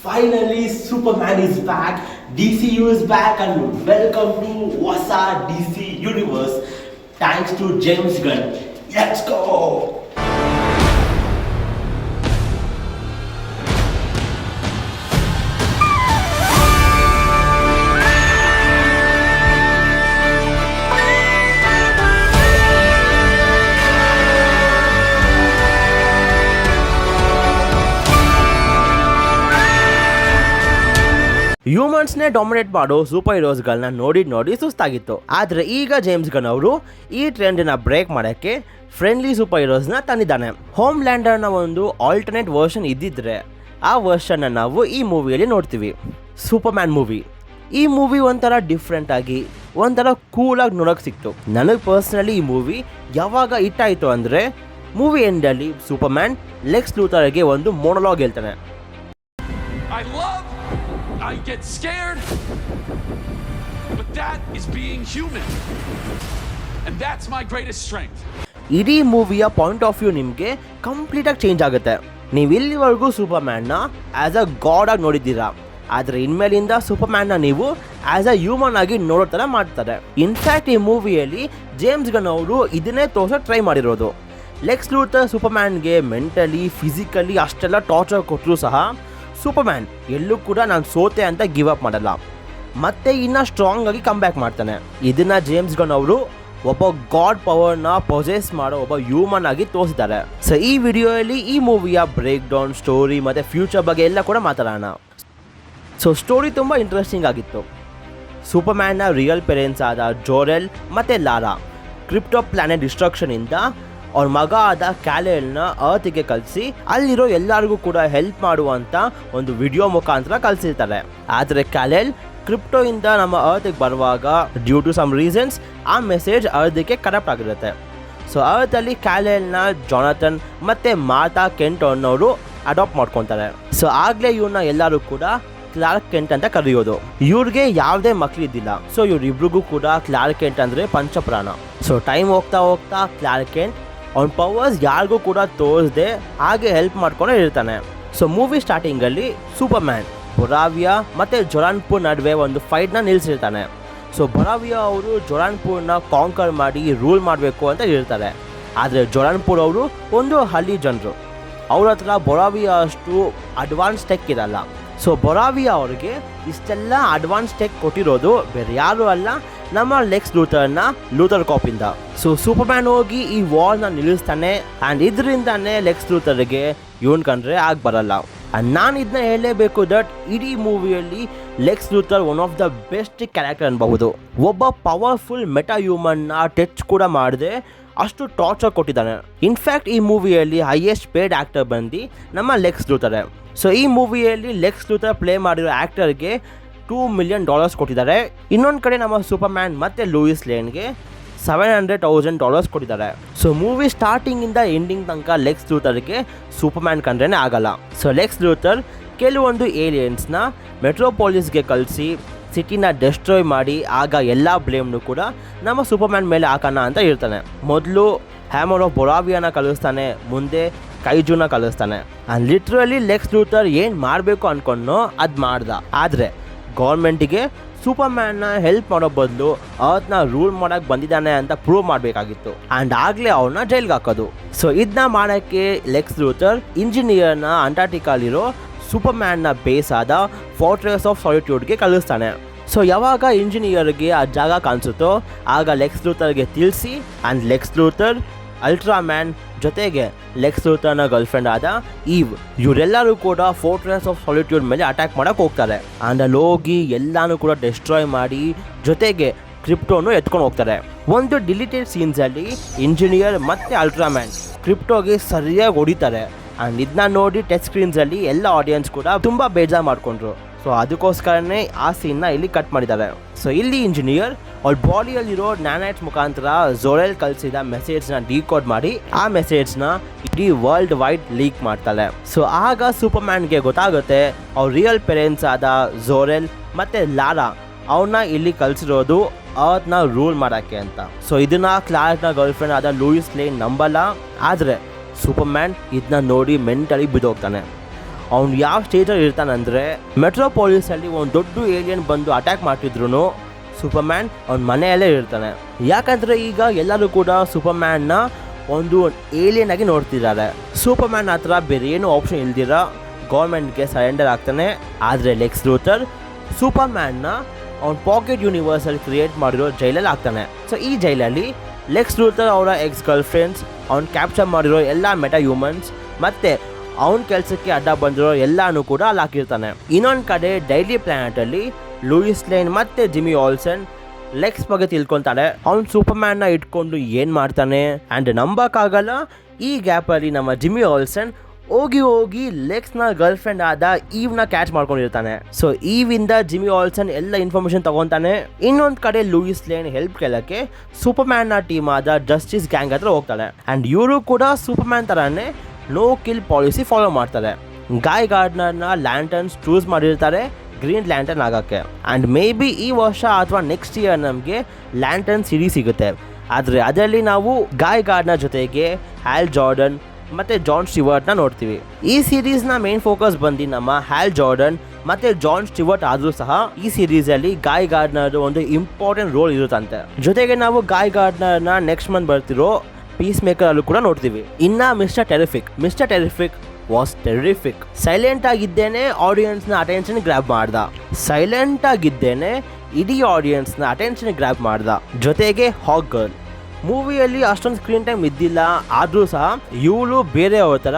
Finally, Superman is back, DCU is back, and welcome to Wasa DC Universe. Thanks to James Gunn. Let's go! ಹ್ಯೂಮನ್ಸ್ನೇ dominate ಮಾಡೋ super ಹೀರೋಸ್ಗಳನ್ನ ನೋಡಿ ಸುಸ್ತಾಗಿತ್ತು. ಆದರೆ ಈಗ ಜೇಮ್ಸ್ ಗನ್ ಅವರು ಈ ಟ್ರೆಂಡ್ನ ಬ್ರೇಕ್ ಮಾಡೋಕ್ಕೆ ಫ್ರೆಂಡ್ಲಿ ಸೂಪರ್ ಹೀರೋಸ್ನ ತಂದಿದ್ದಾನೆ. ಹೋಮ್ ಲ್ಯಾಂಡರ್ನ ಒಂದು ಆಲ್ಟರ್ನೇಟ್ ವರ್ಷನ್ ಇದ್ದಿದ್ರೆ ಆ ವರ್ಷನ್ನ ನಾವು ಈ ಮೂವಿಯಲ್ಲಿ ನೋಡ್ತೀವಿ. Superman movie. ಈ ಮೂವಿ ಒಂಥರ ಡಿಫ್ರೆಂಟ್ ಆಗಿ ಒಂಥರ ಕೂಲಾಗಿ ನೋಡೋಕೆ ಸಿಕ್ತು. ನನಗೆ ಪರ್ಸ್ನಲಿ ಈ ಮೂವಿ ಯಾವಾಗ ಹಿಟ್ಟಾಯಿತು ಅಂದರೆ ಮೂವಿ ಎಂಡಲ್ಲಿ ಸೂಪರ್ಮ್ಯಾನ್ ಲೆಕ್ಸ್ ಲೂಥರ್ಗೆ ಒಂದು ಮೊನೊಲಾಗ್ ಹೇಳ್ತಾನೆ. I get scared, but that is being human, and that's my greatest strength. ಇಡೀ ಮೂವಿಯ ಪಾಯಿಂಟ್ ಆಫ್ ವ್ಯೂ ನಿಮಗೆ ಕಂಪ್ಲೀಟಾಗಿ ಚೇಂಜ್ ಆಗುತ್ತೆ. ನೀವು ಇಲ್ಲಿವರೆಗೂ ಸೂಪರ್ಮ್ಯಾನ್ನ ಆ್ಯಸ್ ಅ ಗಾಡ್ ಆಗಿ ನೋಡಿದ್ದೀರಾ, ಆದರೆ ಇನ್ಮೇಲಿಂದ ಸೂಪರ್ಮ್ಯಾನ್ನ ನೀವು ಆ್ಯಸ್ ಅ ಹ್ಯೂಮನ್ ಆಗಿ ನೋಡೋ ಥರ ಮಾಡ್ತಾರೆ. ಇನ್ಫ್ಯಾಕ್ಟ್ ಈ ಮೂವಿಯಲ್ಲಿ ಜೇಮ್ಸ್ ಗನ್ ಅವರು ಇದನ್ನೇ ತೋರ್ಸೋಕೆ ಟ್ರೈ ಮಾಡಿರೋದು. ಲೆಕ್ಸ್ ಲೂಥರ್ ಸೂಪರ್ಮ್ಯಾನ್ಗೆ ಮೆಂಟಲಿ ಫಿಸಿಕಲಿ ಅಷ್ಟೆಲ್ಲ ಟಾರ್ಚರ್ ಕೊಟ್ಟರು ಸಹ ಸೂಪರ್ಮ್ಯಾನ್ ಎಲ್ಲೂ ಕೂಡ ನಾನು ಸೋತೆ ಅಂತ ಗಿವ್ ಅಪ್ ಮಾಡಲ್ಲ, ಮತ್ತೆ ಇನ್ನೂ ಸ್ಟ್ರಾಂಗ್ ಆಗಿ ಕಮ್ ಬ್ಯಾಕ್ ಮಾಡ್ತಾನೆ. ಇದನ್ನ ಜೇಮ್ಸ್ ಗನ್ ಅವರು ಒಬ್ಬ ಗಾಡ್ ಪವರ್ನ ಪೊಸೆಸ್ ಮಾಡೋ ಒಬ್ಬ ಹ್ಯೂಮನ್ ಆಗಿ ತೋರಿಸಿದ್ದಾರೆ. ಸೊ ಈ ವಿಡಿಯೋಯಲ್ಲಿ ಈ ಮೂವಿಯ ಬ್ರೇಕ್ ಡೌನ್, ಸ್ಟೋರಿ ಮತ್ತು ಫ್ಯೂಚರ್ ಬಗ್ಗೆ ಎಲ್ಲ ಕೂಡ ಮಾತಾಡೋಣ. ಸೊ ಸ್ಟೋರಿ ತುಂಬ ಇಂಟ್ರೆಸ್ಟಿಂಗ್ ಆಗಿತ್ತು. ಸೂಪರ್ಮ್ಯಾನ್ನ ರಿಯಲ್ ಪೇರೆಂಟ್ಸ್ ಆದ ಜೋರೆಲ್ ಮತ್ತು ಲಾರಾ ಕ್ರಿಪ್ಟೋ ಪ್ಲಾನೆಟ್ ಡಿಸ್ಟ್ರಕ್ಷನಿಂದ ಅವ್ರ ಮಗ ಆದ ಕ್ಯಾಲೆಲ್ನ ಅರ್ತಿಗೆ ಕಳಿಸಿ ಅಲ್ಲಿರೋ ಎಲ್ಲರಿಗೂ ಕೂಡ ಹೆಲ್ಪ್ ಮಾಡುವಂಥ ಒಂದು ವಿಡಿಯೋ ಮುಖಾಂತರ ಕಳಿಸಿರ್ತಾರೆ. ಆದರೆ ಕ್ಯಾಲೆಲ್ ಕ್ರಿಪ್ಟೋಯಿಂದ ನಮ್ಮ ಅರ್ತಿಗೆ ಬರುವಾಗ ಡ್ಯೂ ಟು ಸಮ್ ರೀಸನ್ಸ್ ಆ ಮೆಸೇಜ್ ಅರ್ತಿಗೆ ಕರಪ್ಟ್ ಆಗಿರುತ್ತೆ. ಸೊ ಅರ್ಥಲ್ಲಿ ಕ್ಯಾಲೆಲ್ನ ಜಾನಥನ್ ಮತ್ತು ಮಾತಾ ಕೆಂಟ್ ಅನ್ನೋರು ಅಡಾಪ್ಟ್ ಮಾಡ್ಕೊತಾರೆ. ಸೊ ಆಗಲೇ ಇವ್ರನ್ನ ಎಲ್ಲರೂ ಕೂಡ ಕ್ಲಾರ್ಕ್ ಕೆಂಟ್ ಅಂತ ಕರೆಯೋದು. ಇವ್ರಿಗೆ ಯಾವುದೇ ಮಕ್ಕಳಿದ್ದಿಲ್ಲ. ಸೊ ಇವ್ರಿಬ್ರಿಗೂ ಕೂಡ ಕ್ಲಾರ್ಕ್ ಕೆಂಟ್ ಅಂದರೆ ಪಂಚಪ್ರಾಣ. ಸೊ ಟೈಮ್ ಹೋಗ್ತಾ ಹೋಗ್ತಾ ಕ್ಲಾರ್ಕ್ ಕೆಂಟ್ ಅವ್ನ ಪವರ್ಸ್ ಯಾರಿಗೂ ಕೂಡ ತೋರಿಸದೆ ಹಾಗೆ ಹೆಲ್ಪ್ ಮಾಡ್ಕೊಂಡು ಇರ್ತಾನೆ. ಸೊ ಮೂವಿ ಸ್ಟಾರ್ಟಿಂಗಲ್ಲಿ ಸೂಪರ್ಮ್ಯಾನ್ ಬೊರಾವಿಯಾ ಮತ್ತು ಜೊರಾನ್ಪುರ್ ನಡುವೆ ಒಂದು ಫೈಟ್ನ ನಿಲ್ಲಿಸಿರ್ತಾನೆ. ಸೊ ಬೊರಾವಿಯಾ ಅವರು ಜೊರಾನ್ಪುರ್ನ ಕಾಂಕರ್ ಮಾಡಿ ರೂಲ್ ಮಾಡಬೇಕು ಅಂತ ಇರ್ತಾರೆ. ಆದರೆ ಜೊರಾನ್ಪುರ್ ಅವರು ಒಂದು ಹಳ್ಳಿ ಜನರು, ಅವ್ರ ಹತ್ರ ಬೊರಾವಿಯಾ ಅಷ್ಟು ಅಡ್ವಾನ್ಸ್ ಟೆಕ್ ಇರಲ್ಲ. ಸೊ ಬೊರಾವಿಯಾ ಅವ್ರಿಗೆ ಇಷ್ಟೆಲ್ಲ ಅಡ್ವಾನ್ಸ್ ಟೆಕ್ ಕೊಟ್ಟಿರೋದು ಬೇರೆ ಯಾರು ಅಲ್ಲ, ನಮ್ಮ ಲೆಕ್ಸ್ ಲೂಥರ್ನ ಲೂಥರ್ ಕಾಪಿಂದ. ಸೊ ಸೂಪರ್ಮ್ಯಾನ್ ಹೋಗಿ ಈ ವಾರ್ನ ನಿಲ್ಲಿಸ್ತಾನೆ. ಆ್ಯಂಡ್ ಇದರಿಂದಾನೇ ಲೆಕ್ಸ್ ಲೂಥರ್ಗೆ ಇವನ್ ಕಂಡ್ರೆ ಆಗಿ ಬರಲ್ಲ. ಆ್ಯಂಡ್ ನಾನು ಇದನ್ನ ಹೇಳಲೇಬೇಕು ದಟ್ ಇಡೀ ಮೂವಿಯಲ್ಲಿ Lex Luthor one of the best character ಅನ್ಬಹುದು. ಒಬ್ಬ ಪವರ್ಫುಲ್ ಮೆಟಾ ಹ್ಯೂಮನ್ನ ಟಚ್ ಕೂಡ ಮಾಡದೆ ಅಷ್ಟು ಟಾರ್ಚರ್ ಕೊಟ್ಟಿದ್ದಾನೆ. ಇನ್ಫ್ಯಾಕ್ಟ್ ಈ ಮೂವಿಯಲ್ಲಿ ಹೈಯೆಸ್ಟ್ ಪೇಡ್ ಆ್ಯಕ್ಟರ್ ಬಂದು ನಮ್ಮ ಲೆಕ್ಸ್ ಲೂಥರ್. ಸೊ ಈ ಮೂವಿಯಲ್ಲಿ ಲೆಕ್ಸ್ ಲೂಥರ್ ಪ್ಲೇ ಮಾಡಿರೋ ಆ್ಯಕ್ಟರ್ಗೆ $2 million ಕೊಟ್ಟಿದ್ದಾರೆ. ಇನ್ನೊಂದು ಕಡೆ ನಮ್ಮ ಸೂಪರ್ಮ್ಯಾನ್ ಮತ್ತು ಲೂಯಿಸ್ ಲೇನ್ಗೆ $700,000 ಕೊಟ್ಟಿದ್ದಾರೆ. ಸೊ ಮೂವಿ ಸ್ಟಾರ್ಟಿಂಗಿಂದ ಎಂಡಿಂಗ್ ತನಕ ಲೆಕ್ಸ್ ಲೂಥರ್ಗೆ ಸೂಪರ್ಮ್ಯಾನ್ ಕಂಡ್ರೇ ಆಗಲ್ಲ. ಸೊ ಲೆಕ್ಸ್ ಲೂಥರ್ ಕೆಲವೊಂದು ಏಲಿಯನ್ಸ್ನ ಮೆಟ್ರೋಪಾಲಿಸ್ಗೆ ಕಳಿಸಿ ಸಿಟಿನ ಡೆಸ್ಟ್ರಾಯ್ ಮಾಡಿ ಆಗ ಎಲ್ಲ ಬ್ಲೇಮ್ನು ಕೂಡ ನಮ್ಮ ಸೂಪರ್ಮ್ಯಾನ್ ಮೇಲೆ ಹಾಕೋಣ ಅಂತ ಇರ್ತಾನೆ. ಮೊದಲು ಹ್ಯಾಮರ್ ಆಫ್ ಬೊರಾವಿಯಾನ ಕಳಿಸ್ತಾನೆ, ಮುಂದೆ ಕೈಜುನ ಕಳಿಸ್ತಾನೆ. ಆ್ಯಂಡ್ ಲಿಟ್ರಲಿ ಲೆಕ್ಸ್ ಲೂಥರ್ ಏನು ಮಾಡಬೇಕು ಅಂದ್ಕೊಂಡೋ ಅದು ಮಾಡ್ದ. ಆದರೆ ಗೌರ್ಮೆಂಟಿಗೆ ಸೂಪರ್ಮ್ಯಾನ್ನ ಹೆಲ್ಪ್ ಮಾಡೋ ಬದಲು ಅರ್ತ್ನ ರೂಲ್ ಮಾಡೋಕ್ಕೆ ಬಂದಿದ್ದಾನೆ ಅಂತ ಪ್ರೂವ್ ಮಾಡಬೇಕಾಗಿತ್ತು. ಆ್ಯಂಡ್ ಆಗಲೇ ಅವನ್ನ ಜೈಲ್ಗೆ ಹಾಕೋದು. ಸೊ ಇದನ್ನ ಮಾಡೋಕ್ಕೆ ಲೆಕ್ಸ್ ಲೂಥರ್ ಇಂಜಿನಿಯರ್ನ ಅಂಟಾರ್ಟಿಕಾಲಿರೋ ಸೂಪರ್ಮ್ಯಾನ್ನ ಬೇಸ್ ಆದ ಫೋರ್ಟ್ರೆಸ್ ಆಫ್ ಸಾಲಿಟ್ಯೂಡ್ಗೆ ಕಳಿಸ್ತಾನೆ. ಸೊ ಯಾವಾಗ ಇಂಜಿನಿಯರ್ಗೆ ಆ ಜಾಗ ಕಾಣಿಸುತ್ತೋ ಆಗ ಲೆಕ್ಸ್ ಲೂಥರ್ಗೆ ತಿಳಿಸಿ ಆ್ಯಂಡ್ ಲೆಕ್ಸ್ ಲೂಥರ್, ಅಲ್ಟ್ರಾಮ್ಯಾನ್ ಜೊತೆಗೆ ಲೆಕ್ಸ್ ಲೂಥರ್ನ ಗರ್ಲ್ಫ್ರೆಂಡ್ ಆದ ಈವ್ ಇವರೆಲ್ಲರೂ ಕೂಡ ಫೋರ್ಟ್ರೆಸ್ ಆಫ್ ಸಾಲಿಟ್ಯೂಡ್ ಮೇಲೆ ಅಟ್ಯಾಕ್ ಮಾಡೋಕೆ ಹೋಗ್ತಾರೆ. ಆ್ಯಂಡ್ ಅಲ್ಲಿ ಹೋಗಿ ಎಲ್ಲನೂ ಕೂಡ ಡೆಸ್ಟ್ರಾಯ್ ಮಾಡಿ ಜೊತೆಗೆ ಕ್ರಿಪ್ಟೋನು ಎತ್ಕೊಂಡು ಹೋಗ್ತಾರೆ. ಒಂದು ಡಿಲೀಟೆಡ್ ಸೀನ್ಸಲ್ಲಿ ಇಂಜಿನಿಯರ್ ಮತ್ತು ಅಲ್ಟ್ರಾಮ್ಯಾನ್ ಕ್ರಿಪ್ಟೋಗೆ ಸರಿಯಾಗಿ ಹೊಡಿತಾರೆ. ಆ್ಯಂಡ್ ಇದನ್ನ ನೋಡಿ ಟಚ್ ಸ್ಕ್ರೀನ್ಸಲ್ಲಿ ಎಲ್ಲ ಆಡಿಯನ್ಸ್ ಕೂಡ ತುಂಬ ಬೇಜಾರು ಮಾಡಿಕೊಂಡ್ರು. ಸೊ ಅದಕ್ಕೋಸ್ಕರನೇ ಆ ಸೀನ್ನ ಇಲ್ಲಿ ಕಟ್ ಮಾಡಿದ್ದಾರೆ. ಸೊ ಇಲ್ಲಿ ಇಂಜಿನಿಯರ್ ಅವ್ರ ಬಾಡಿಯಲ್ಲಿರೋ ನ್ಯಾನೈಟ್ಸ್ ಮುಖಾಂತರ ಜೋರೆಲ್ ಕಳಿಸಿದ ಮೆಸೇಜ್ನ ಡಿಕೋಡ್ ಮಾಡಿ ಆ ಮೆಸೇಜ್ನ ಇಡೀ ವರ್ಲ್ಡ್ ವೈಡ್ ಲೀಕ್ ಮಾಡ್ತಾಳೆ. ಸೊ ಆಗ ಸೂಪರ್ಮ್ಯಾನ್ಗೆ ಗೊತ್ತಾಗುತ್ತೆ ಅವ್ರ ರಿಯಲ್ ಪೇರೆಂಟ್ಸ್ ಆದ ಜೋರೆಲ್ ಮತ್ತು ಲಾರಾ ಅವನ್ನ ಇಲ್ಲಿ ಕಳಿಸಿರೋದು ಅರ್ತ್ನ ರೂಲ್ ಮಾಡೋಕ್ಕೆ ಅಂತ. ಸೊ ಇದನ್ನ ಕ್ಲಾರ್ಕ್ನ ಗರ್ಲ್ಫ್ರೆಂಡ್ ಆದ ಲೂಯಿಸ್ ಲೇನ್ ನಂಬಲ್ಲ. ಆದರೆ ಸೂಪರ್ಮ್ಯಾನ್ ಇದನ್ನ ನೋಡಿ ಮೆಂಟಲಿ ಬಿದ್ದೋಗ್ತಾನೆ. ಅವ್ನು ಯಾವ ಸ್ಟೇಜಲ್ಲಿ ಇರ್ತಾನಂದ್ರೆ ಮೆಟ್ರೋಪಾಲಿಸಲ್ಲಿ ಒಂದು ದೊಡ್ಡ ಏಲಿಯನ್ ಬಂದು ಅಟ್ಯಾಕ್ ಮಾಡ್ತಿದ್ರು ಸೂಪರ್ಮ್ಯಾನ್ ಅವ್ನ ಮನೆಯಲ್ಲೇ ಇರ್ತಾನೆ. ಯಾಕಂದರೆ ಈಗ ಎಲ್ಲರೂ ಕೂಡ ಸೂಪರ್ಮ್ಯಾನ್ನ ಒಂದು ಏಲಿಯನ್ ಆಗಿ ನೋಡ್ತಿದ್ದಾರೆ. ಸೂಪರ್ಮ್ಯಾನ್ ಹತ್ರ ಬೇರೆ ಏನು ಆಪ್ಷನ್ ಇಲ್ದಿರ ಗೌರ್ಮೆಂಟ್ಗೆ ಸರೆಂಡರ್ ಆಗ್ತಾನೆ. ಆದರೆ ಲೆಕ್ಸ್ ಲೂಥರ್ ಸೂಪರ್ಮ್ಯಾನ್ನ ಅವ್ನ ಪಾಕೆಟ್ ಯೂನಿವರ್ಸಲ್ಲಿ ಕ್ರಿಯೇಟ್ ಮಾಡಿರೋ ಜೈಲಲ್ಲಿ ಆಗ್ತಾನೆ. ಸೊ ಈ ಜೈಲಲ್ಲಿ ಲೆಕ್ಸ್ ಲೂಥರ್ ಅವರ ಎಕ್ಸ್ ಗರ್ಲ್ ಫ್ರೆಂಡ್ಸ್, ಅವ್ನು ಕ್ಯಾಪ್ಚರ್ ಮಾಡಿರೋ ಎಲ್ಲ ಮೆಟಾ ಹ್ಯೂಮನ್ಸ್ ಮತ್ತು ಅವನ ಕೆಲಸಕ್ಕೆ ಅಡ್ಡ ಬಂದಿರೋ ಎಲ್ಲನೂ ಕೂಡ ಅಲ್ಲಿ ಹಾಕಿರ್ತಾನೆ. ಇನ್ನೊಂದು ಕಡೆ ಡೈಲಿ ಪ್ಲಾನೆಟಲ್ಲಿ ಲೂಯಿಸ್ ಲೇನ್ ಮತ್ತು ಜಿಮ್ಮಿ ಆಲ್ಸನ್ ಲೆಕ್ಸ್ ಬಗ್ಗೆ ತಿಳ್ಕೊತಾನೆ. ಅವ್ನು ಸೂಪರ್ಮ್ಯಾನ್ನ ಇಟ್ಕೊಂಡು ಏನು ಮಾಡ್ತಾನೆ ಆ್ಯಂಡ್ ನಂಬಕ್ಕಾಗಲ್ಲ. ಈ ಗ್ಯಾಪಲ್ಲಿ ನಮ್ಮ ಜಿಮ್ಮಿ ಆಲ್ಸನ್ ಹೋಗಿ ಲೆಕ್ಸ್ನ ಗರ್ಲ್ ಫ್ರೆಂಡ್ ಆದ ಈವ್ನ ಕ್ಯಾಚ್ ಮಾಡ್ಕೊಂಡಿರ್ತಾನೆ. ಸೊ ಈವಿಂದ ಜಿಮ್ಮಿ ಆಲ್ಸನ್ ಎಲ್ಲ ಇನ್ಫಾರ್ಮೇಶನ್ ತಗೊತಾನೆ. ಇನ್ನೊಂದು ಕಡೆ ಲೂಯಿಸ್ ಲೇನ್ ಹೆಲ್ಪ್ ಕೇಳಕ್ಕೆ ಸೂಪರ್ಮ್ಯಾನ್ನ ಟೀಮ್ ಆದ ಜಸ್ಟಿಸ್ ಗ್ಯಾಂಗ್ ಹತ್ರ ಹೋಗ್ತಾಳೆ. ಆ್ಯಂಡ್ ಇವರು ಕೂಡ ಸೂಪರ್ಮ್ಯಾನ್ ಥರನೇ ನೋ ಕಿಲ್ ಪಾಲಿಸಿ ಫಾಲೋ ಮಾಡ್ತಾರೆ. ಗಾಯ್ ಗಾರ್ಡ್ನರ್ನ ಲ್ಯಾಂಟರ್ನ್ಸ್ ಚೂಸ್ ಮಾಡಿರ್ತಾರೆ ಗ್ರೀನ್ ಲ್ಯಾಂಟರ್ನ್ ಆಗೋಕ್ಕೆ. ಆ್ಯಂಡ್ ಮೇ ಬಿ ಈ ವರ್ಷ ಅಥವಾ ನೆಕ್ಸ್ಟ್ ಇಯರ್ ನಮಗೆ ಲ್ಯಾಂಟರ್ನ್ ಸಿರೀಸ್ ಸಿಗುತ್ತೆ. ಆದರೆ ಅದರಲ್ಲಿ ನಾವು ಗಾಯ್ ಗಾರ್ಡ್ನರ್ ಜೊತೆಗೆ ಹ್ಯಾಲ್ ಜಾರ್ಡನ್ ಮತ್ತು ಜಾನ್ ಸ್ಟಿವರ್ಟ್ನ ನೋಡ್ತೀವಿ. ಈ ಸೀರೀಸ್ನ ಮೇನ್ ಫೋಕಸ್ ಬಂದು ನಮ್ಮ ಹ್ಯಾಲ್ ಜಾರ್ಡನ್ ಮತ್ತು ಜಾನ್ ಸ್ಟಿವರ್ಟ್ ಆದರೂ ಸಹ ಈ ಸೀರೀಸಲ್ಲಿ ಗಾಯ್ ಗಾರ್ಡ್ನರ್ ಒಂದು ಇಂಪಾರ್ಟೆಂಟ್ ರೋಲ್ ಇರುತ್ತಂತೆ. ಜೊತೆಗೆ ನಾವು ಗಾಯ್ ಗಾರ್ಡ್ನರ್ನ ನೆಕ್ಸ್ಟ್ ಮಂತ್ ಬರ್ತಿರೋ ಪೀಸ್ ಮೇಕರ್ ಅಲ್ಲೂ ಕೂಡ ನೋಡ್ತೀವಿ. ಇನ್ನು mister terrific was terrific. Silent ಆಗಿದ್ದೇನೆ ಆಡಿಯನ್ಸ್ನ ಅಟೆನ್ಷನ್ ಗ್ರ್ಯಾಬ್ ಮಾಡ್ದ. ಸೈಲೆಂಟ್ ಆಗಿದ್ದೇನೆ ಇಡೀ ಆಡಿಯನ್ಸ್ನ ಅಟೆನ್ಷನ್ ಗ್ರ್ಯಾಬ್ ಮಾಡ್ದ. ಜೊತೆಗೆ ಹಾಗ್ ಗರ್ಲ್ ಮೂವಿಯಲ್ಲಿ ಅಷ್ಟೊಂದು ಸ್ಕ್ರೀನ್ ಟೈಮ್ ಇದ್ದಿಲ್ಲ, ಆದರೂ ಸಹ ಇವಳು ಬೇರೆಯವ್ರ ಥರ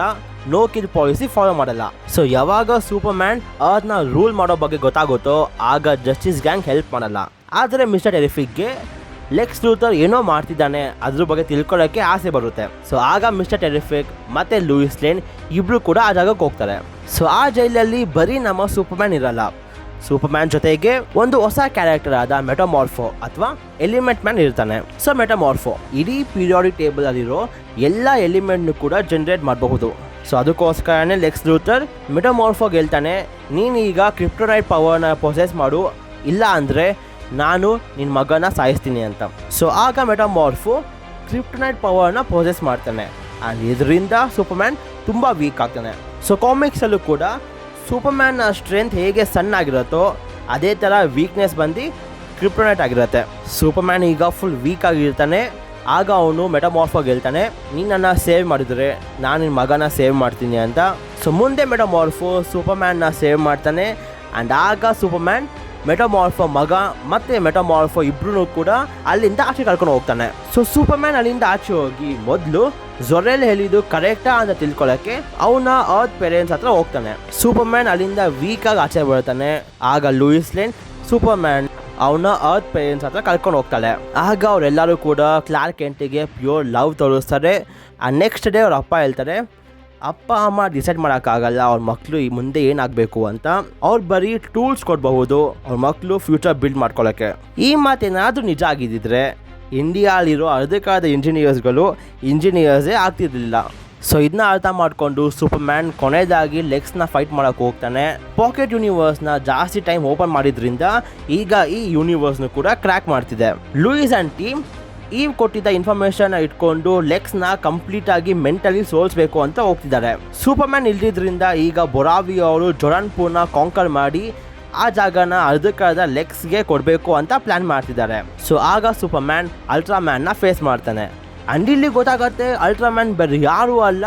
ನೋ ಕಿಲ್ ಪಾಲಿಸಿ ಫಾಲೋ ಮಾಡಲ್ಲ. ಸೊ ಯಾವಾಗ ಸೂಪರ್ಮ್ಯಾನ್ ಅರ್ತ್ನ ರೂಲ್ ಮಾಡೋ ಬಗ್ಗೆ ಗೊತ್ತಾಗುತ್ತೋ ಆಗ ಜಸ್ಟಿಸ್ ಗ್ಯಾಂಗ್ ಹೆಲ್ಪ್ ಮಾಡಲ್ಲ. ಆದರೆ ಮಿಸ್ಟರ್ ಟೆರಿಫಿಕ್ಗೆ ಲೆಕ್ಸ್ ಲೂಥರ್ ಏನೋ ಮಾಡ್ತಿದ್ದಾನೆ ಅದ್ರ ಬಗ್ಗೆ ತಿಳ್ಕೊಳ್ಳೋಕ್ಕೆ ಆಸೆ ಬರುತ್ತೆ. ಸೊ ಆಗ ಮಿಸ್ಟರ್ ಟೆರಿಫಿಕ್ ಮತ್ತು ಲೂಯಿಸ್ ಲೇನ್ ಇಬ್ಬರು ಕೂಡ ಆ ಜಾಗಕ್ಕೆ ಹೋಗ್ತಾರೆ. ಸೊ ಆ ಜೈಲಲ್ಲಿ ಬರೀ ನಮ್ಮ ಸೂಪರ್ಮ್ಯಾನ್ ಇರಲ್ಲ. ಸೂಪರ್ಮ್ಯಾನ್ ಜೊತೆಗೆ ಒಂದು ಹೊಸ ಕ್ಯಾರೆಕ್ಟರ್ ಆದ ಮೆಟಾಮಾರ್ಫೋ ಅಥವಾ ಎಲಿಮೆಂಟ್ ಮ್ಯಾನ್ ಇರ್ತಾನೆ. ಸೊ ಮೆಟಾಮಾರ್ಫೋ ಇಡೀ ಪೀರಿಯಾಡಿಕ್ ಟೇಬಲ್ ಅಲ್ಲಿರೋ ಎಲ್ಲ ಎಲಿಮೆಂಟ್ನು ಕೂಡ ಜನರೇಟ್ ಮಾಡಬಹುದು. ಸೊ ಅದಕ್ಕೋಸ್ಕರನೇ ಲೆಕ್ಸ್ ಲೂಥರ್ ಮೆಟಾಮಾರ್ಫೋಗೆ ಹೇಳ್ತಾನೆ, ನೀನೀಗ ಕ್ರಿಪ್ಟೋನೈಟ್ ಪವರ್ನ ಪ್ರೊಸೆಸ್ ಮಾಡು, ಇಲ್ಲ ಅಂದರೆ ನಾನು ನಿನ್ನ ಮಗನ ಸಾಯಿಸ್ತೀನಿ ಅಂತ. ಸೊ ಆಗ ಮೆಟಾಮಾರ್ಫೋ ಕ್ರಿಪ್ಟೋನೈಟ್ ಪವರ್ನ ಪ್ರೊಸೆಸ್ ಮಾಡ್ತಾನೆ. ಆ್ಯಂಡ್ ಇದರಿಂದ ಸೂಪರ್ಮ್ಯಾನ್ ತುಂಬ ವೀಕ್ ಆಗ್ತಾನೆ. ಸೊ ಕಾಮಿಕ್ಸಲ್ಲೂ ಕೂಡ ಸೂಪರ್ಮ್ಯಾನ್ನ ಸ್ಟ್ರೆಂತ್ ಹೇಗೆ ಸಣ್ಣ ಆಗಿರುತ್ತೋ ಅದೇ ಥರ ವೀಕ್ನೆಸ್ ಬಂದು ಕ್ರಿಪ್ಟೋನೈಟ್ ಆಗಿರುತ್ತೆ. ಸೂಪರ್ಮ್ಯಾನ್ ಈಗ ಫುಲ್ ವೀಕ್ ಆಗಿರ್ತಾನೆ. ಆಗ ಅವನು ಮೆಟಾಮಾರ್ಫೋಗೆ ಹೇಳ್ತಾನೆ, ನೀನು ನನ್ನ ಸೇವ್ ಮಾಡಿದರೆ ನಾನು ನಿನ್ನ ಮಗನ ಸೇವ್ ಮಾಡ್ತೀನಿ ಅಂತ. ಸೊ ಮುಂದೆ ಮೆಟಾಮಾರ್ಫೋ ಸೂಪರ್ಮ್ಯಾನ್ನ ಸೇವ್ ಮಾಡ್ತಾನೆ. ಆ್ಯಂಡ್ ಆಗ ಸೂಪರ್ಮ್ಯಾನ್ ಮೆಟಾಮಾರ್ಫೋ ಮಗ ಮತ್ತು ಮೆಟಾಮಾರ್ಫೋ ಇಬ್ರು ಕೂಡ ಅಲ್ಲಿಂದ ಆಚೆ ಕಳ್ಕೊಂಡು ಹೋಗ್ತಾನೆ. ಸೊ ಸೂಪರ್ಮ್ಯಾನ್ ಅಲ್ಲಿಂದ ಆಚೆ ಹೋಗಿ ಮೊದಲು ಝೊರೆಲ್ ಹೇಳಿದ್ದು ಕರೆಕ್ಟಾ ಅಂತ ತಿಳ್ಕೊಳ್ಳೋಕ್ಕೆ ಅವನ ಅರ್ತ್ ಪೇರೆಂಟ್ಸ್ ಹತ್ರ ಹೋಗ್ತಾನೆ. ಸೂಪರ್ಮ್ಯಾನ್ ಅಲ್ಲಿಂದ ವೀಕಾಗಿ ಆಚೆ ಬರ್ತಾನೆ. ಆಗ ಲೂಯಿಸ್ ಲೇನ್ ಸೂಪರ್ಮ್ಯಾನ್ ಅವನ ಅರ್ತ್ ಪೇರೆಂಟ್ಸ್ ಹತ್ರ ಕಳ್ಕೊಂಡು ಹೋಗ್ತಾಳೆ. ಆಗ ಅವರೆಲ್ಲರೂ ಕೂಡ ಕ್ಲಾರ್ಕ್ ಕೆಂಟಿಗೆ ಪ್ಯೂರ್ ಲವ್ ತೋರಿಸ್ತಾರೆ. ನೆಕ್ಸ್ಟ್ ಡೇ ಅವ್ರ ಅಪ್ಪ ಹೇಳ್ತಾರೆ, ಅಪ್ಪ ಅಮ್ಮ ಡಿಸೈಡ್ ಮಾಡೋಕ್ಕಾಗಲ್ಲ ಅವ್ರ ಮಕ್ಕಳು ಈ ಮುಂದೆ ಏನಾಗಬೇಕು ಅಂತ. ಅವ್ರು ಬರೀ ಟೂಲ್ಸ್ ಕೊಡಬಹುದು ಅವ್ರ ಮಕ್ಕಳು ಫ್ಯೂಚರ್ ಬಿಲ್ಡ್ ಮಾಡ್ಕೊಳ್ಳೋಕ್ಕೆ. ಈ ಮಾತೇನಾದರೂ ನಿಜ ಆಗಿದ್ದಿದ್ರೆ ಇಂಡಿಯಾಲಿರೋ ಅರ್ಧಕ್ಕಾದ ಇಂಜಿನಿಯರ್ಸೇ ಆಗ್ತಿರ್ಲಿಲ್ಲ. ಸೊ ಇದನ್ನ ಅರ್ಥ ಮಾಡಿಕೊಂಡು ಸೂಪರ್ಮ್ಯಾನ್ ಕೊನೆಯದಾಗಿ ಲೆಕ್ಸ್ನ ಫೈಟ್ ಮಾಡೋಕ್ಕೆ ಹೋಗ್ತಾನೆ. ಪಾಕೆಟ್ ಯೂನಿವರ್ಸ್ನ ಜಾಸ್ತಿ ಟೈಮ್ ಓಪನ್ ಮಾಡಿದ್ರಿಂದ ಈಗ ಈ ಯೂನಿವರ್ಸ್ನು ಕೂಡ ಕ್ರ್ಯಾಕ್ ಮಾಡ್ತಿದೆ. ಲೂಯಿಸ್ ಆ್ಯಂಡ್ ಟೀಮ್ ಈವ್ ಕೊಟ್ಟಿದ್ದ ಇನ್ಫಾರ್ಮೇಷನ್ ಇಟ್ಕೊಂಡು ಲೆಕ್ಸ್ನ ಕಂಪ್ಲೀಟಾಗಿ ಮೆಂಟಲಿ ಸೋಲ್ಸ್ಬೇಕು ಅಂತ ಹೋಗ್ತಿದ್ದಾರೆ. ಸೂಪರ್ಮ್ಯಾನ್ ಇಲ್ದಿದ್ರಿಂದ ಈಗ ಬೊರಾವಿ ಅವರು ಜೊರಾನ್ಪುರ್ನ ಕಾಂಕರ್ ಮಾಡಿ ಆ ಜಾಗನ ಅರ್ಧಕ್ಕರ್ಧ ಲೆಕ್ಸ್ಗೆ ಕೊಡಬೇಕು ಅಂತ ಪ್ಲ್ಯಾನ್ ಮಾಡ್ತಿದ್ದಾರೆ. ಸೊ ಆಗ ಸೂಪರ್ಮ್ಯಾನ್ ಅಲ್ಟ್ರಾಮ್ಯಾನ್ನ ಫೇಸ್ ಮಾಡ್ತಾನೆ. ಆ್ಯಂಡ್ ಇಲ್ಲಿ ಗೊತ್ತಾಗುತ್ತೆ ಅಲ್ಟ್ರಾಮ್ಯಾನ್ ಬೇರೆ ಯಾರೂ ಅಲ್ಲ,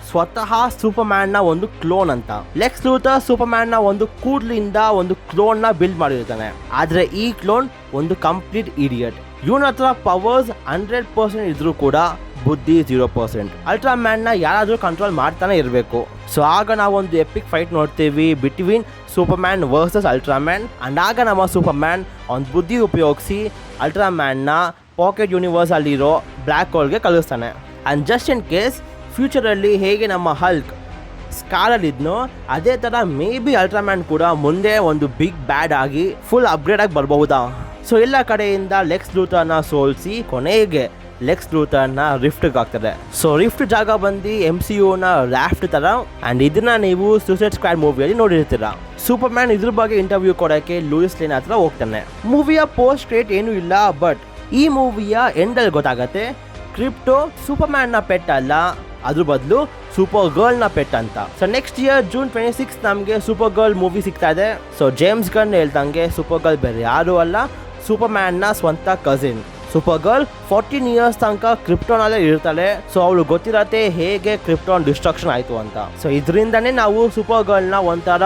ಸ್ವತಃ ಸೂಪರ್ಮ್ಯಾನ್ನ ಒಂದು ಕ್ಲೋನ್ ಅಂತ. ಲೆಕ್ಸ್ ಲೂಥರ್ ಸೂಪರ್ಮ್ಯಾನ್ನ ಒಂದು ಕೂಡ್ಲಿಂದ ಒಂದು ಕ್ಲೋನ್ನ ಬಿಲ್ಡ್ ಮಾಡಿರ್ತಾನೆ. ಆದರೆ ಈ ಕ್ಲೋನ್ ಒಂದು ಕಂಪ್ಲೀಟ್ ಇಡಿಯಟ್. ಇವನ ಹತ್ರ ಪವರ್ಸ್ 100% ಇದ್ರೂ ಕೂಡ ಬುದ್ಧಿ 0%. ಅಲ್ಟ್ರಾಮ್ಯಾನ್ನ ಯಾರಾದರೂ ಕಂಟ್ರೋಲ್ ಮಾಡ್ತಾನೆ ಇರಬೇಕು. ಸೊ ಆಗ ನಾವೊಂದು ಎಪಿಕ್ ಫೈಟ್ ನೋಡ್ತೀವಿ between Superman versus Ultraman. And ಆಗ ನಮ್ಮ ಸೂಪರ್ಮ್ಯಾನ್ ಒಂದು ಬುದ್ಧಿ ಉಪಯೋಗಿಸಿ ಅಲ್ಟ್ರಾಮ್ಯಾನ್ನ ಪಾಕೆಟ್ ಯೂನಿವರ್ಸ್ ಅಲ್ಲಿರೋ ಬ್ಲ್ಯಾಕ್ ಹೋಲ್ಗೆ ಕಳಿಸ್ತಾನೆ. ಆ್ಯಂಡ್ ಜಸ್ಟ್ ಇನ್ ಕೇಸ್ ಫ್ಯೂಚರಲ್ಲಿ ಹೇಗೆ ನಮ್ಮ ಹಲ್ಕ್ ಸ್ಕಾಲಲ್ಲಿದ್ನೋ ಅದೇ ಥರ ಮೇ ಬಿ ಅಲ್ಟ್ರಾಮ್ಯಾನ್ ಕೂಡ ಮುಂದೆ ಒಂದು ಬಿಗ್ ಬ್ಯಾಡ್ ಆಗಿ ಫುಲ್ ಅಪ್ಗ್ರೇಡ್ ಆಗಿ ಬರಬಹುದಾ. ಸೊ ಎಲ್ಲ ಕಡೆಯಿಂದ ಲೆಕ್ಸ್ ಲೂಥರ್ನ ಸೋಲಿಸಿ ಕೊನೆಗೆ ಲೆಕ್ಸ್ ಲೂಥರ್ನ ರಿಫ್ಟ್ಗೆ ಆಗ್ತದೆ. ಸೊ ರಿಫ್ಟ್ ಜಾಗ ಬಂದು MCUನ ರಾಫ್ಟ್ ಥರ. ಆ್ಯಂಡ್ ಇದನ್ನ ನೀವು ಸೂಸೈಡ್ ಸ್ಕ್ವಾಡ್ ಮೂವಿಯಲ್ಲಿ ನೋಡಿರ್ತೀರ. ಸೂಪರ್ಮ್ಯಾನ್ ಇದ್ರ ಬಗ್ಗೆ ಇಂಟರ್ವ್ಯೂ ಕೊಡೋಕ್ಕೆ ಲೂಯಿಸ್ ಲೇನ್ ಹತ್ರ ಹೋಗ್ತಾನೆ. ಮೂವಿಯ ಪೋಸ್ಟ್ ಕ್ರೆಡಿಟ್ ಏನೂ ಇಲ್ಲ, ಬಟ್ ಈ ಮೂವಿಯ ಎಂಡಲ್ಲಿ ಗೊತ್ತಾಗತ್ತೆ ಕ್ರಿಪ್ಟೋ ಸೂಪರ್ಮ್ಯಾನ್ನ ಪೆಟ್ ಅಲ್ಲ, ಅದ್ರ ಬದಲು ಸೂಪರ್ ಗರ್ಲ್ನ ಪೆಟ್ ಅಂತ. ಸೊ ನೆಕ್ಸ್ಟ್ ಇಯರ್ ಜೂನ್ 26 ನಮಗೆ ಸೂಪರ್ ಗರ್ಲ್ ಮೂವಿ ಸಿಗ್ತಾ ಇದೆ. ಸೊ ಜೇಮ್ಸ್ ಗನ್ ಹೇಳ್ದಂಗೆ ಸೂಪರ್ ಗರ್ಲ್ ಬೇರೆ ಯಾರು ಅಲ್ಲ, ಸೂಪರ್ ಮ್ಯಾನ್ನ ಸ್ವಂತ ಕಸಿನ್. ಸೂಪರ್ ಗರ್ಲ್ 14 ಇಯರ್ಸ್ ತನಕ ಕ್ರಿಪ್ಟೋನ್ ಅಲ್ಲೇ ಇರ್ತಾಳೆ. ಸೊ ಅವಳು ಗೊತ್ತಿರತ್ತೆ ಹೇಗೆ ಕ್ರಿಪ್ಟೋನ್ ಡಿಸ್ಟ್ರಕ್ಷನ್ ಆಯ್ತು ಅಂತ. ಸೊ ಇದರಿಂದನೇ ನಾವು ಸೂಪರ್ ಗರ್ಲ್ನ ಒಂಥರ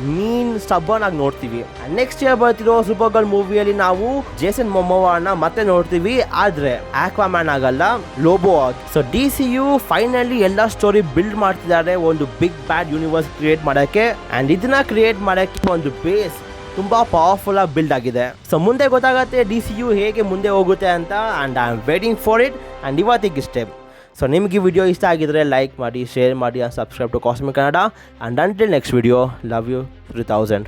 ಮೀನ್ ಸ್ಟಬ್ಬನ್ ಆಗಿ ನೋಡ್ತೀವಿ. ನೆಕ್ಸ್ಟ್ ಇಯರ್ ಬರ್ತಿರೋ ಸೂಪರ್ ಗರ್ಲ್ ಮೂವಿಯಲ್ಲಿ ನಾವು ಜೇಸನ್ ಮೊಮೋವಾನ ಮತ್ತೆ ನೋಡ್ತೀವಿ, ಆದ್ರೆ ಆಕ್ವಾಮ್ಯಾನ್ ಆಗಲ್ಲ, ಲೋಬೋ ಆಗಿ. ಸೊ DCU ಫೈನಲಿ ಎಲ್ಲ ಸ್ಟೋರಿ ಬಿಲ್ಡ್ ಮಾಡ್ತಿದ್ದಾರೆ ಒಂದು ಬಿಗ್ ಬ್ಯಾಡ್ ಯೂನಿವರ್ಸ್ ಕ್ರಿಯೇಟ್ ಮಾಡಕ್ಕೆ. ಅಂಡ್ ಇದನ್ನ ಕ್ರಿಯೇಟ್ ಮಾಡಕ್ಕೆ ಒಂದು ಬೇಸ್ ತುಂಬಾ ಪವರ್ಫುಲ್ ಆಗಿ ಬಿಲ್ಡ್ ಆಗಿದೆ. ಸೊ ಮುಂದೆ ಗೊತ್ತಾಗತ್ತೆ DCU ಹೇಗೆ ಮುಂದೆ ಹೋಗುತ್ತೆ ಅಂತ. And I am waiting for it. And ಇವತ್ತಿಗಿಷ್ಟೇ. ಸೊ ನಿಮಗೆ ವಿಡಿಯೋ ಇಷ್ಟ ಆಗಿದ್ರೆ ಲೈಕ್ ಮಾಡಿ, ಶೇರ್ ಮಾಡಿ, subscribe to Cosmic Kannada. And until next video, love you 3000.